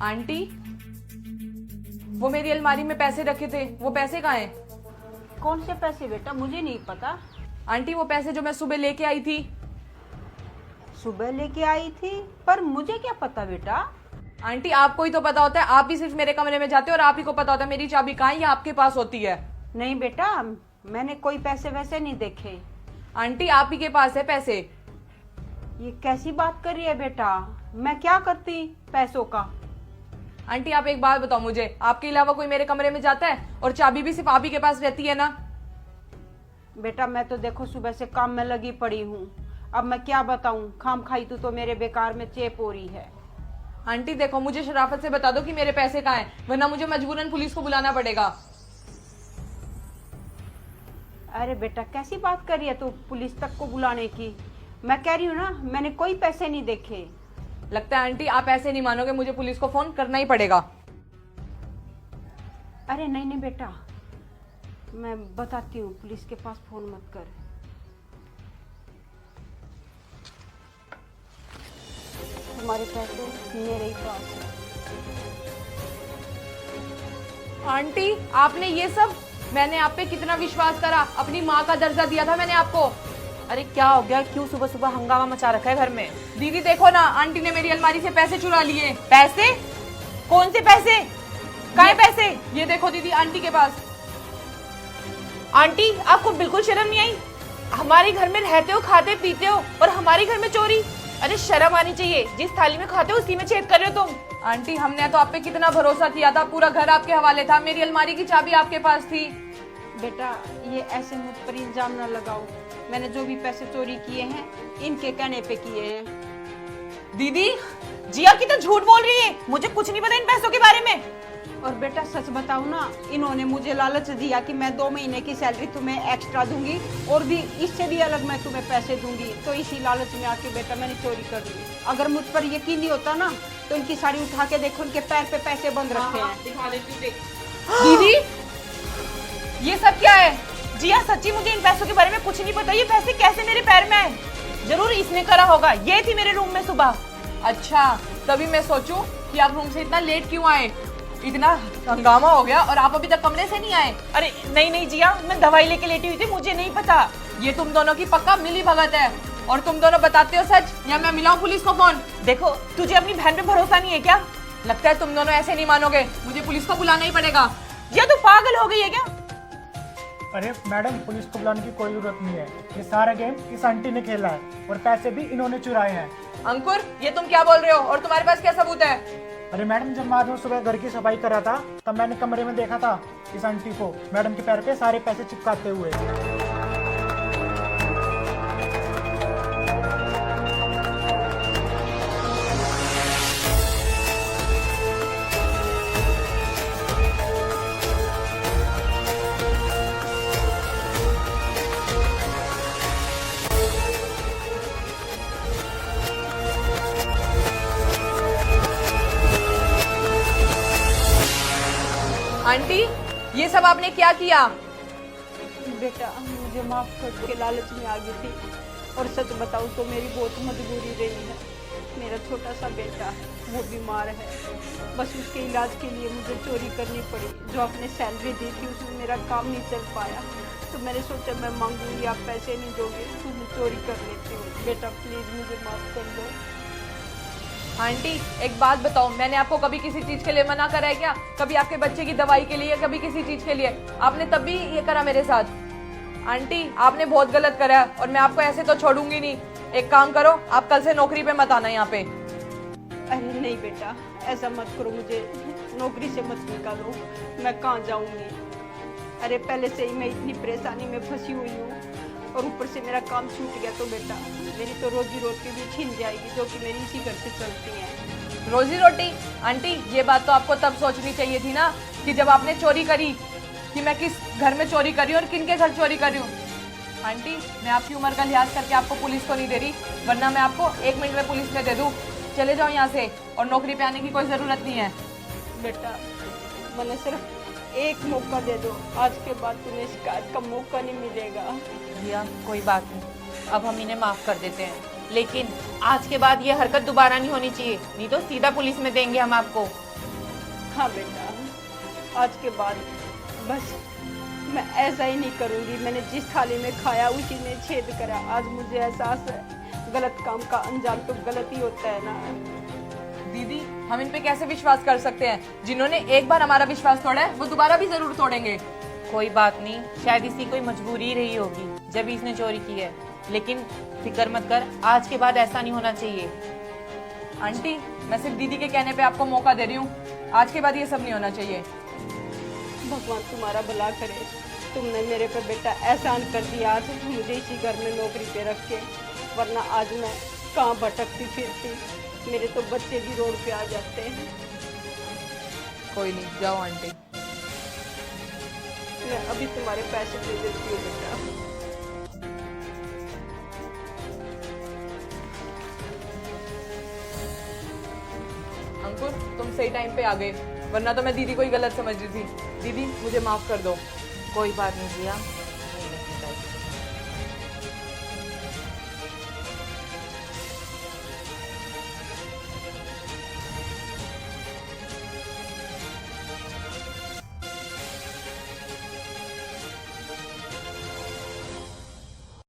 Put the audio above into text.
Aunty, वो मेरी अलमारी में पैसे रखे थे, वो पैसे कहाँ हैं? कौन से पैसे बेटा? मुझे नहीं पता। आंटी, वो पैसे जो मैं सुबह लेके आई थी। सुबह लेके आई थी, पर मुझे क्या पता बेटा। आंटी, आपको ही तो पता होता है, आप ही सिर्फ मेरे कमरे में जाते हो और आप ही को पता होता है मेरी चाबी कहाँ है या आपके पास होती है। नहीं बेटा, मैंने कोई पैसे वैसे नहीं देखे। आंटी, आप ही के पास है पैसे। ये कैसी बात कर रही है बेटा? मैं क्या करती पैसों का? आंटी, आप एक बात बताओ मुझे, आपके अलावा कोई मेरे कमरे में जाता है? और चाबी भी सिर्फ आप ही के पास रहती है ना? बेटा मैं तो देखो सुबह से काम में लगी पड़ी हूँ। अब मैं क्या बताऊँ, खाम खाई तू तो मेरे बेकार में चेप हो रही है। आंटी देखो, मुझे शराफत से बता दो कि मेरे पैसे कहाँ हैं, वरना मुझे मजबूरन पुलिस को बुलाना पड़ेगा। अरे बेटा कैसी बात कर रही है तू पुलिस तक को बुलाने की? मैं कह रही हूँ ना, मैंने कोई पैसे नहीं देखे। लगता है आंटी आप ऐसे नहीं मानोगे, मुझे पुलिस को फोन करना ही पड़ेगा। अरे नहीं नहीं बेटा, मैं बताती हूँ, पुलिस के पास फोन मत कर। तुम्हारे पैसे मेरे ही पास है। आंटी, आपने ये सब, मैंने आप पे कितना विश्वास करा, अपनी माँ का दर्जा दिया था मैंने आपको। अरे क्या हो गया? क्यों सुबह सुबह हंगामा मचा रखा है घर में? दीदी देखो ना, आंटी ने मेरी अलमारी से पैसे चुरा लिए। पैसे? कौन से पैसे? काहे पैसे? ये देखो दीदी, आंटी के पास। आंटी, आपको बिल्कुल शर्म नहीं आई? हमारे घर में रहते हो, खाते पीते हो, और हमारे घर में चोरी? अरे शर्म आनी चाहिए, जिस थाली में खाते हो उसी में छेद कर रहे हो तुम। आंटी, हमने तो आप पे कितना भरोसा किया था, पूरा घर आपके हवाले था, मेरी अलमारी की चाबी आपके पास थी। बेटा ये ऐसे मुझ पर इल्जाम न लगाओ, मैंने जो भी पैसे चोरी किए हैं इनके कहने पे किए हैं। दीदी, जिया की तो झूठ बोल रही है, मुझे कुछ नहीं पता इन पैसों के बारे में। और बेटा सच बताऊं ना, इन्होंने मुझे लालच दिया कि मैं 2 महीने की सैलरी तुम्हें एक्स्ट्रा दूंगी और भी इससे भी अलग मैं तुम्हें पैसे दूंगी, तो इसी लालच में आके बेटा मैंने चोरी कर ली। अगर मुझ पर यकीन नहीं होता ना तो इनकी साड़ी उठा के देखो, उनके पैर पे पैसे बंद रखे हैं। दिखा देती हूं। दीदी, ये सब क्या है? जिया सच्ची मुझे इन पैसों के बारे में कुछ नहीं पता। ये पैसे कैसे मेरे पैर में आए? जरूर इसने करा होगा। ये थी मेरे रूम में सुबह। अच्छा, तभी मैं सोचूं कि आप रूम से इतना लेट क्यों आए, इतना हंगामा हो गया और आप अभी तक कमरे से नहीं आए। अरे नहीं नहीं जिया, मैं दवाई लेके लेटी हुई थी, मुझे नहीं पता। ये तुम दोनों की पक्का मिली भगत है, और तुम दोनों बताते हो सच या मैं मिलाऊं पुलिस को फोन? देखो, तुझे अपनी बहन पे भरोसा नहीं है क्या? लगता है तुम दोनों ऐसे नहीं मानोगे, मुझे पुलिस को बुलाना ही पड़ेगा। या तू पागल हो गई है क्या? अरे मैडम, पुलिस को बुलाने की कोई जरूरत नहीं है। ये सारा गेम इस आंटी ने खेला है और पैसे भी इन्होंने चुराए हैं। अंकुर, ये तुम क्या बोल रहे हो और तुम्हारे पास क्या सबूत है? अरे मैडम, जब मैं आज सुबह घर की सफाई कर रहा था तब मैंने कमरे में देखा था इस आंटी को मैडम के पैर पे सारे पैसे चिपकाते हुए। आंटी, ये सब आपने क्या किया? बेटा मुझे माफ कर के लालच में आ गई थी, और सच बताऊं तो मेरी बहुत मजबूरी रही है। मेरा छोटा सा बेटा है, वो बीमार है, बस उसके इलाज के लिए मुझे चोरी करनी पड़ी। जो आपने सैलरी दी थी उसमें मेरा काम नहीं चल पाया, तो मैंने सोचा मैं मांगूंगी, आप पैसे नहीं दोगे तो मैं चोरी कर लेती हूँ। बेटा प्लीज मुझे माफ कर दो। आंटी एक बात बताओ, मैंने आपको कभी किसी चीज के लिए मना करा है क्या? कभी आपके बच्चे की दवाई के लिए, कभी किसी चीज के लिए? आपने तब भी ये करा मेरे साथ। आंटी आपने बहुत गलत करा है और मैं आपको ऐसे तो छोड़ूंगी नहीं। एक काम करो, आप कल से नौकरी पे मत आना यहाँ पे। अरे नहीं बेटा, ऐसा मत करो, मुझे नौकरी से मत निकालो, मैं कहाँ जाऊंगी? अरे पहले से ही मैं इतनी परेशानी में फंसी हुई हूँ और ऊपर से मेरा काम छूट गया तो बेटा मेरी तो रोजी रोटी भी छीन जाएगी, जो कि मेरी इसी घर से चलती है। रोजी रोटी? आंटी ये बात तो आपको तब सोचनी चाहिए थी ना कि जब आपने चोरी करी, कि मैं किस घर में चोरी करी और किन के घर चोरी करी हूँ। आंटी मैं आपकी उम्र का लिहाज करके आपको पुलिस को नहीं दे रही, वरना मैं आपको 1 मिनट में पुलिस में दे दूँ। चले जाओ यहाँ से, और नौकरी पे आने की कोई ज़रूरत नहीं है। बेटा मैंने सिर्फ एक मौका दे दो, आज के बाद तुम्हें शिकायत का मौका नहीं मिलेगा। जिया कोई बात नहीं, अब हम इन्हें माफ कर देते हैं, लेकिन आज के बाद ये हरकत दोबारा नहीं होनी चाहिए, नहीं तो सीधा पुलिस में देंगे हम आपको। हाँ बेटा, आज के बाद बस मैं ऐसा ही नहीं करूँगी। मैंने जिस थाली में खाया उसी में छेद करा। आज मुझे एहसास है गलत काम का अंजाम तो गलत ही होता है ना। दीदी, हम इन पे कैसे विश्वास कर सकते हैं? जिन्होंने एक बार हमारा विश्वास तोड़ा है वो दोबारा भी जरूर तोड़ेंगे। कोई बात नहीं, शायद इसकी कोई मजबूरी रही होगी जब इसने चोरी की है, लेकिन फिक्र मत कर, आज के बाद ऐसा नहीं होना चाहिए। आंटी, मैं सिर्फ दीदी के कहने पे आपको मौका दे रही हूँ। आज के बाद ये सब नहीं होना चाहिए। भगवान तुम्हारा भला करे। तुमने मेरे पे बेटा एहसान कर दिया आज मुझे इसी घर में नौकरी पे रख के, वरना आज मैं कहाँ भटकती फिरती। मेरे तो बच्चे भी रोड पे आ जाते हैं। कोई नहीं, जाओ आंटी। मैं अभी तुम्हारे पैसे दे देती हूँ बेटा। अंकुर, तुम सही टाइम पे आ गए, वरना तो मैं दीदी को ही गलत समझ रही थी। दीदी, मुझे माफ कर दो। कोई बात नहीं जिया,